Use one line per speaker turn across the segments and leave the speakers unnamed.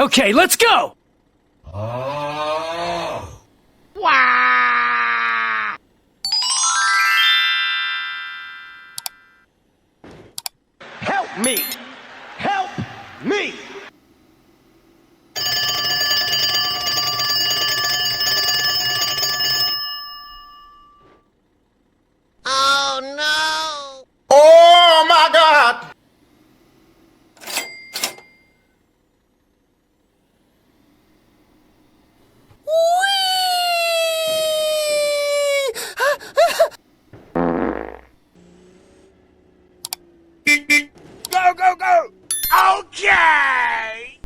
Okay, let's go!
Wah!
Help me! Help me!
Oh no!
Oh my God!
Go, go, go! Okay!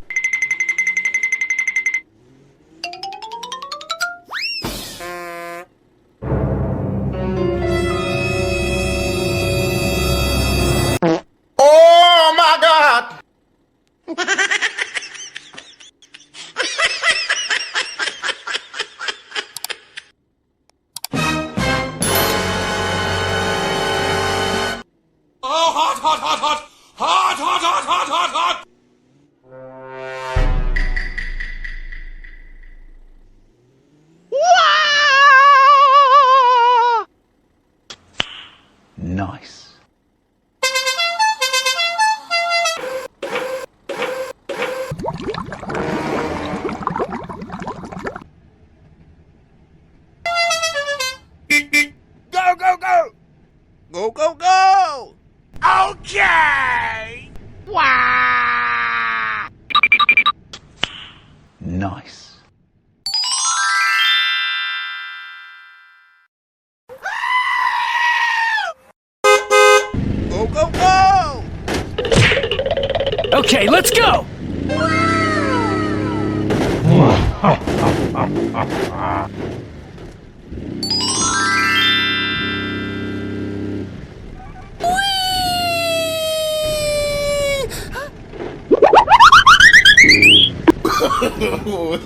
Oh my God!
Oh, hot, hot, hot, hot! Hot, hot, hot, hot, hot, hot!
Nice.
Go, go, go! Go, go, go! Okay! Wah!
Nice.
Go, go, go!
Okay, let's go!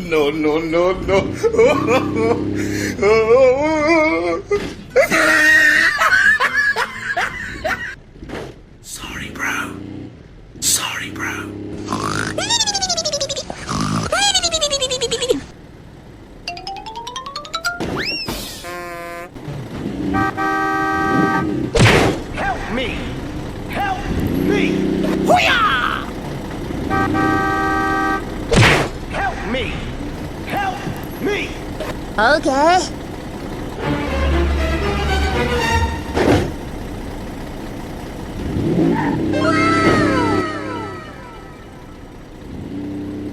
No, no, no, no.
Sorry, bro. Sorry, bro.
Help me! Help me!
Hoo-yah!
Help me! Help me!
Okay.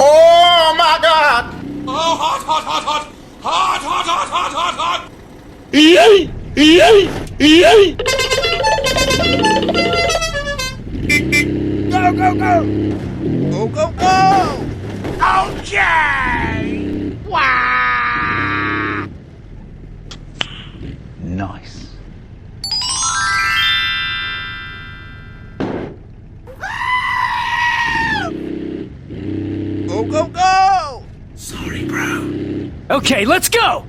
Oh my God!
Oh, hot, hot, hot, hot! Hot, hot, hot, hot, hot, hot! Go, go, go! Go, go, go! Okay! Wah!
Nice.
Go, go, go!
Sorry, bro. Okay, let's go!